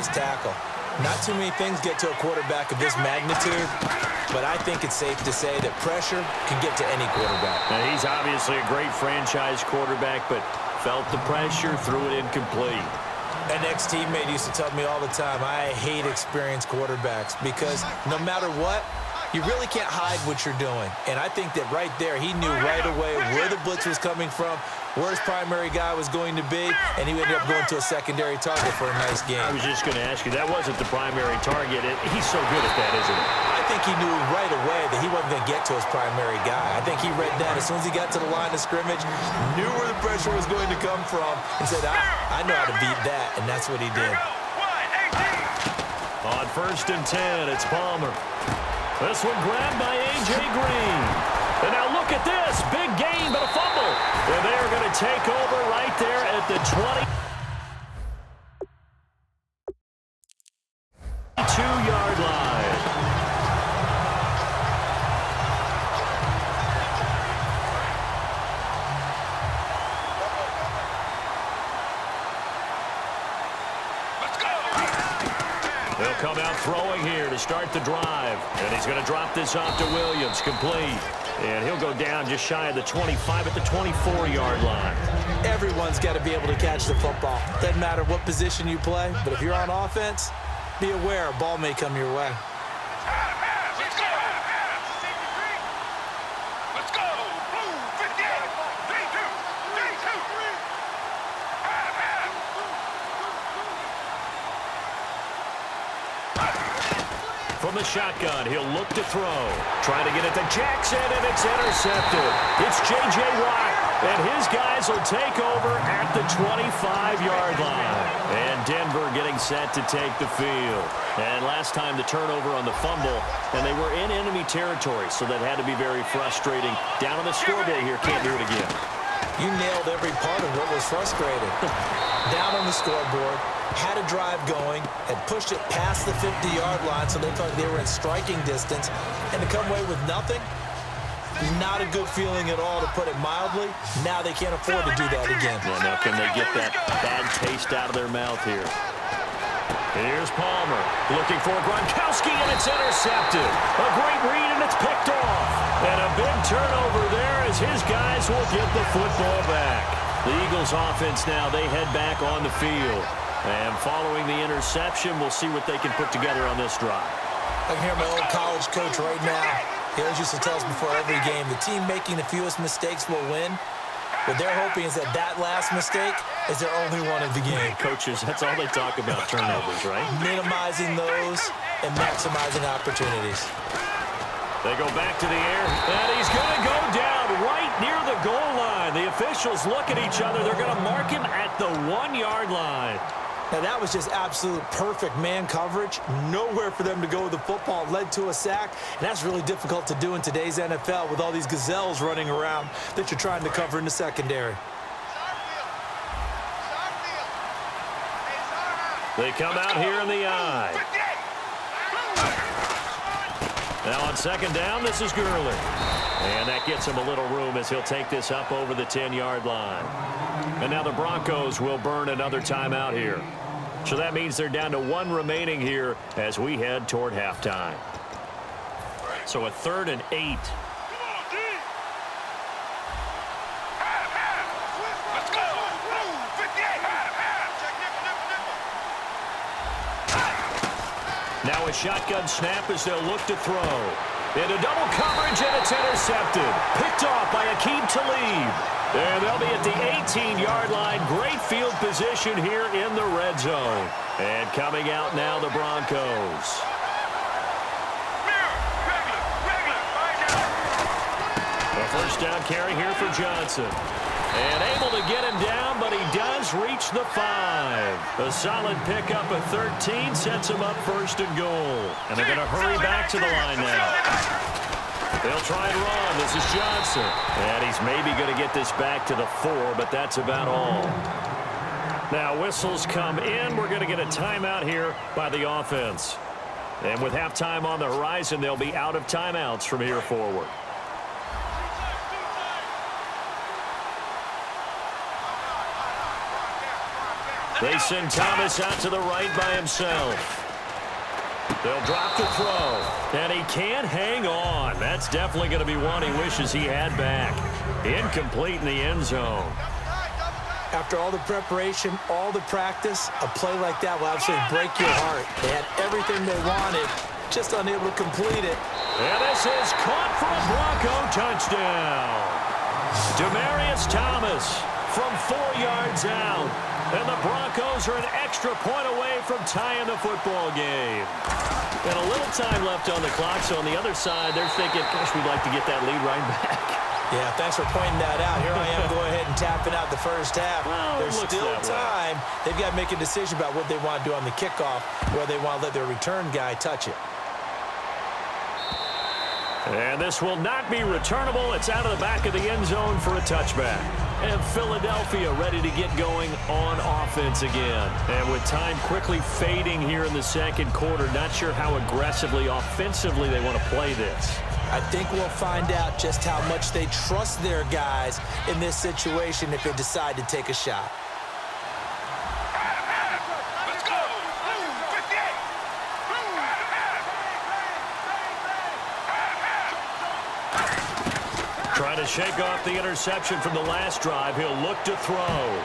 nice tackle. Not too many things get to a quarterback of this magnitude, but I think it's safe to say that pressure can get to any quarterback. Now, he's obviously a great franchise quarterback, but felt the pressure, threw it incomplete. An ex-teammate used to tell me all the time, I hate experienced quarterbacks because no matter what, you really can't hide what you're doing. And I think that right there, he knew right away where the blitz was coming from, where his primary guy was going to be, and he ended up going to a secondary target for a nice game. I was just going to ask you, that wasn't the primary target. He's so good at that, isn't he? I think he knew right away that he wasn't going to get to his primary guy. I think he read that as soon as he got to the line of scrimmage, knew where the pressure was going to come from, and said, I know how to beat that, and that's what he did. On 1st and 10, it's Palmer. This one grabbed by A.J. Green. And now look at this. Big gain, but a fumble. And they are going to take over right there at the 22-yard line. They'll come out throwing here to start the drive. And he's going to drop this off to Williams, complete. And he'll go down just shy of the 25 at the 24-yard line. Everyone's got to be able to catch the football. Doesn't matter what position you play, but if you're on offense, be aware a ball may come your way. From the shotgun, he'll look to throw. Trying to get it to Jackson, and it's intercepted. It's J.J. Watt, and his guys will take over at the 25-yard line. And Denver getting set to take the field. And last time the turnover on the fumble, and they were in enemy territory, so that had to be very frustrating. Down on the scoreboard here, can't do it again. You nailed every part of what was frustrating. Down on the scoreboard, had a drive going, had pushed it past the 50-yard line so they thought they were in striking distance, and to come away with nothing, not a good feeling at all, to put it mildly. Now they can't afford to do that again. Yeah, now can they get that bad taste out of their mouth here? Here's Palmer looking for Gronkowski, and it's intercepted. A great read, and it's picked off. And a big turnover there as his guys will get the football back. The Eagles offense now, they head back on the field. And following the interception, we'll see what they can put together on this drive. I can hear my old college coach right now. He always used to tell us before every game, the team making the fewest mistakes will win. What they're hoping is that last mistake is their only one of the game. Coaches, that's all they talk about, turnovers, right? Minimizing those and maximizing opportunities. They go back to the air, and he's going to go down right near the goal line. The officials look at each other. They're going to mark him at the 1-yard line. Now, that was just absolute perfect man coverage. Nowhere for them to go with the football. It led to a sack, and that's really difficult to do in today's NFL with all these gazelles running around that you're trying to cover in the secondary. They come out here in the eye. Now on 2nd down, this is Gurley. And that gets him a little room as he'll take this up over the 10-yard line. And now the Broncos will burn another timeout here. So that means they're down to 1 remaining here as we head toward halftime. So a 3rd and 8. Now a shotgun snap as they'll look to throw. Into double coverage, and it's intercepted. Picked off by Akeem Talib. And they'll be at the 18-yard line. Great field position here in the red zone. And coming out now, the Broncos. A 1st down carry here for Johnson. And able to get him down, but he does reach the 5. A solid pickup of 13 sets him up 1st and goal. And they're going to hurry back to the line now. They'll try and run. This is Johnson. And he's maybe going to get this back to the 4, but that's about all. Now whistles come in. We're going to get a timeout here by the offense. And with halftime on the horizon, they'll be out of timeouts from here forward. They send Thomas out to the right by himself. They'll drop the throw. And he can't hang on. That's definitely going to be one he wishes he had back. Incomplete in the end zone. After all the preparation, all the practice, a play like that will absolutely break your heart. They had everything they wanted, just unable to complete it. And this is caught for a Bronco touchdown. Demaryius Thomas from 4 yards out. And the Broncos are an extra point away from tying the football game. And a little time left on the clock, so on the other side, they're thinking, gosh, we'd like to get that lead right back. Yeah, thanks for pointing that out. Here I am going ahead and tapping out the first half. Well, there's still time. They've got to make a decision about what they want to do on the kickoff, where they want to let their return guy touch it. And this will not be returnable. It's out of the back of the end zone for a touchback. And Philadelphia ready to get going on offense again. And with time quickly fading here in the second quarter, not sure how aggressively, offensively they want to play this. I think we'll find out just how much they trust their guys in this situation if they decide to take a shot. Let's go! 58! Trying to shake off the interception from the last drive. He'll look to throw.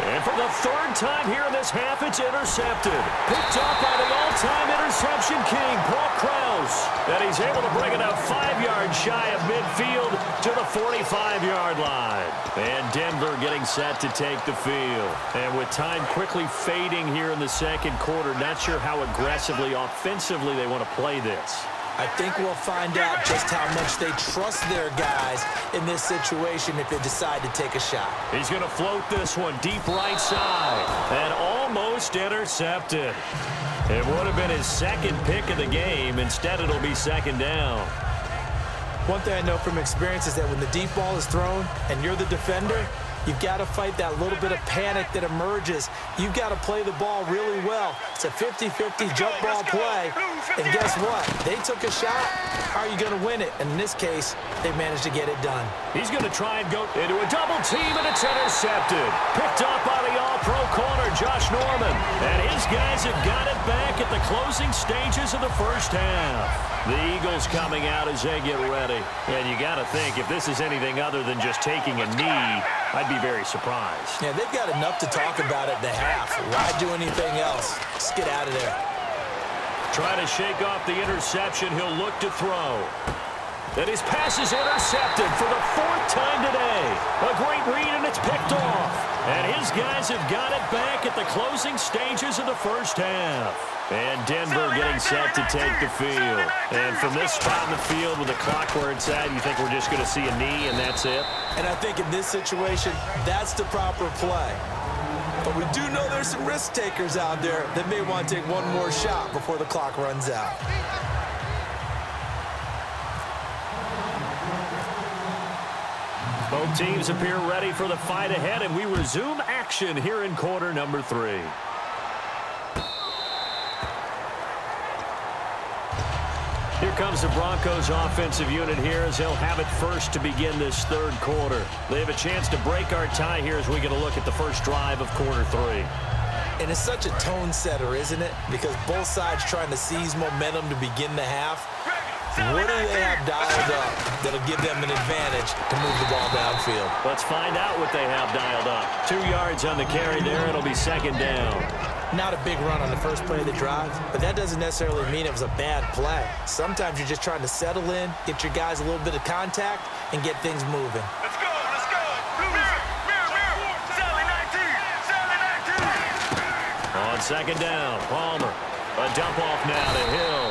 And for the third time here in this half, it's intercepted. Picked up by the all-time interception king, Paul Krause. And he's able to bring it up 5 yards shy of midfield to the 45-yard line. And Denver getting set to take the field. And with time quickly fading here in the second quarter, not sure how aggressively, offensively they want to play this. I think we'll find out just how much they trust their guys in this situation if they decide to take a shot. He's going to float this one deep right side and almost intercepted. It would have been his second pick of the game. Instead, it'll be second down. One thing I know from experience is that when the deep ball is thrown and you're the defender, you've got to fight that little bit of panic that emerges. You've got to play the ball really well. It's a 50-50 jump ball play. And guess what? They took a shot. How are you going to win it? And in this case, they managed to get it done. He's going to try and go into a double team, and it's intercepted. Picked up by the all-pro corner, Josh Norman. And his guys have got it back at the closing stages of the first half. The Eagles coming out as they get ready. And you got to think, if this is anything other than just taking a knee, I'd be very surprised. Yeah, they've got enough to talk about at the half. Why do anything else? Just get out of there. Trying to shake off the interception. He'll look to throw. And his pass is intercepted for the 4th time today. A great read, and it's picked off. And his guys have got it back at the closing stages of the first half. And Denver getting set to take the field. And from this spot in the field with the clock where it's at, you think we're just going to see a knee and that's it? And I think in this situation, that's the proper play. But we do know there's some risk takers out there that may want to take one more shot before the clock runs out. Both teams appear ready for the fight ahead, and we resume action here in quarter number 3. Here comes the Broncos offensive unit here as they'll have it first to begin this third quarter. They have a chance to break our tie here as we get a look at the first drive of quarter 3. And it's such a tone setter, isn't it? Because both sides trying to seize momentum to begin the half. What do they have dialed up that'll give them an advantage to move the ball downfield? Let's find out what they have dialed up. 2 yards on the carry there. It'll be second down. Not a big run on the first play of the drive, but that doesn't necessarily mean it was a bad play. Sometimes you're just trying to settle in, get your guys a little bit of contact, and get things moving. Let's go, let's go. Mirror. Sally 19. On second down, Palmer. A dump off now to Hill.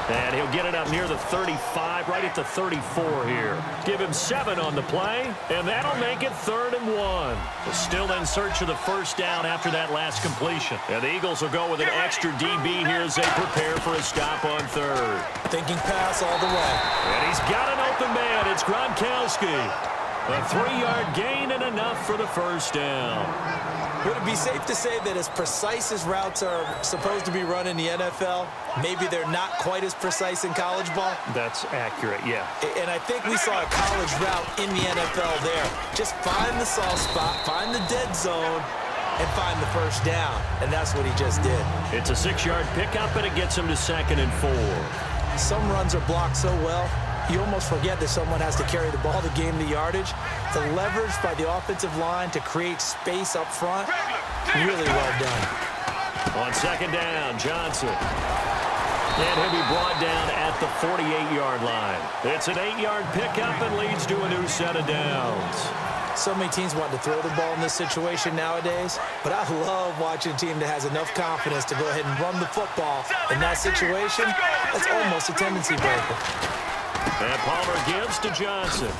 And he'll get it up near the 35, right at the 34 here. Give him 7 on the play, and that'll make it 3rd and 1. Still in search of the first down after that last completion. And the Eagles will go with an extra DB here as they prepare for a stop on 3rd. Thinking pass all the way. And he's got an open man. It's Gronkowski. A 3-yard gain and enough for the first down. Would it be safe to say that as precise as routes are supposed to be run in the NFL, maybe they're not quite as precise in college ball? That's accurate, yeah. And I think we saw a college route in the NFL there. Just find the soft spot, find the dead zone, and find the first down, and that's what he just did. It's a 6-yard pickup, and it gets him to 2nd and 4. Some runs are blocked so well, you almost forget that someone has to carry the ball to gain the yardage. The leverage by the offensive line to create space up front, really well done. On 2nd down, Johnson. And he'll be brought down at the 48-yard line. It's an 8-yard pickup and leads to a new set of downs. So many teams want to throw the ball in this situation nowadays, but I love watching a team that has enough confidence to go ahead and run the football. In that situation, that's almost a tendency breaker. And Palmer gives to Johnson.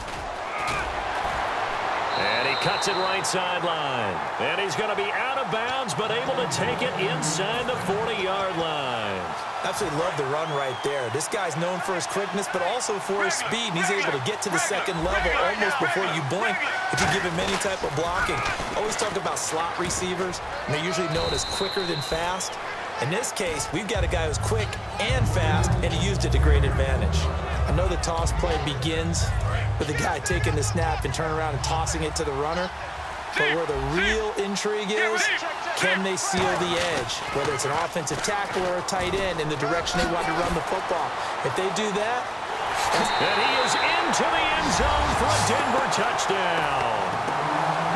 And he cuts it right sideline. And he's going to be out of bounds, but able to take it inside the 40-yard line. Absolutely love the run right there. This guy's known for his quickness, but also for his speed. And he's able to get to the second level almost before you blink if you give him any type of blocking. Always talk about slot receivers, and they're usually known as quicker than fast. In this case, we've got a guy who's quick and fast, and he used it to great advantage. I know the toss play begins with the guy taking the snap and turning around and tossing it to the runner. But where the real intrigue is, can they seal the edge? Whether it's an offensive tackle or a tight end in the direction they want to run the football. If they do that... And he is into the end zone for a Denver touchdown.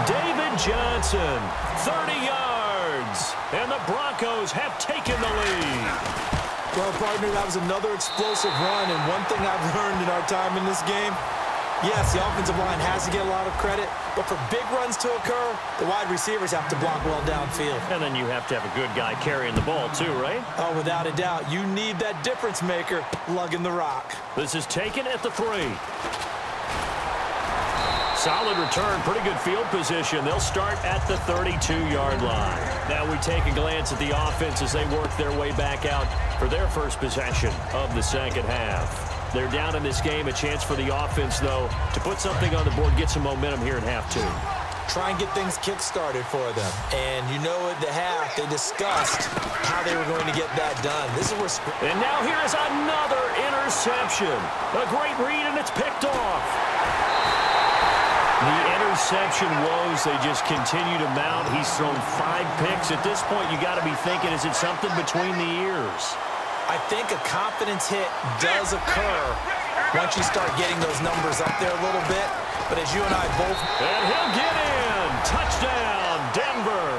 David Johnson, 30 yards. And the Broncos have taken the lead. Well, partner, that was another explosive run. And one thing I've learned in our time in this game, yes, the offensive line has to get a lot of credit, but for big runs to occur, the wide receivers have to block well downfield. And then you have to have a good guy carrying the ball too, right? Oh, without a doubt. You need that difference maker lugging the rock. This is taken at the 3. Solid return, pretty good field position. They'll start at the 32-yard line. Now we take a glance at the offense as they work their way back out for their first possession of the second half. They're down in this game. A chance for the offense, though, to put something on the board, get some momentum here in half 2. Try and get things kick-started for them. And you know at the half, they discussed how they were going to get that done. This is where... And now here is another interception. A great read, and it's picked off. The interception woes, they just continue to mount. He's thrown 5 picks. At this point, you got to be thinking, is it something between the ears? I think a confidence hit does occur once you start getting those numbers up there a little bit. But as you and I both... And he'll get in. Touchdown, Denver.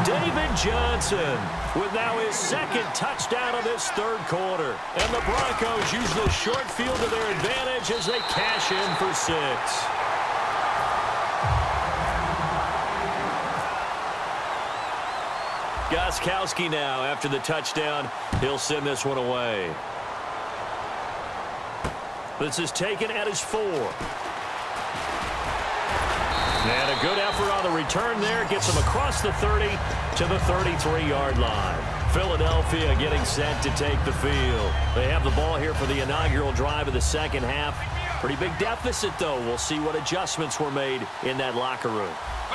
David Johnson with now his 2nd touchdown of this 3rd quarter. And the Broncos use the short field to their advantage as they cash in for 6. Gostkowski now after the touchdown. He'll send this one away. This is taken at his 4. And a good effort on the return there. Gets him across the 30 to the 33-yard line. Philadelphia getting set to take the field. They have the ball here for the inaugural drive of the second half. Pretty big deficit, though. We'll see what adjustments were made in that locker room.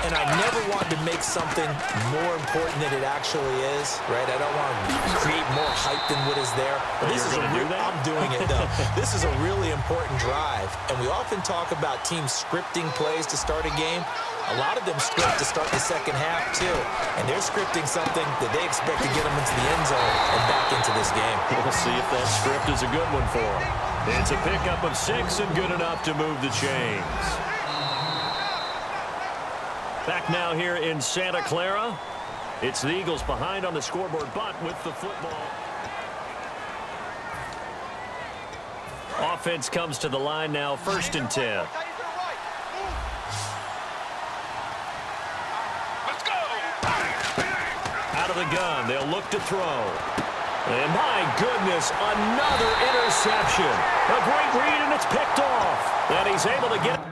And I never want to make something more important than it actually is, right? I don't want to create more hype than what is there. But this is I'm doing it, though. This is a really important drive. And we often talk about teams scripting plays to start a game. A lot of them script to start the second half, too. And they're scripting something that they expect to get them into the end zone and back into this game. We'll see if that script is a good one for them. It's a pickup of 6 and good enough to move the chains. Back now here in Santa Clara. It's the Eagles behind on the scoreboard, but with the football. Offense comes to the line now, 1st and 10. Out of the gun, they'll look to throw. And my goodness, another interception. A great read, and it's picked off. And he's able to get it.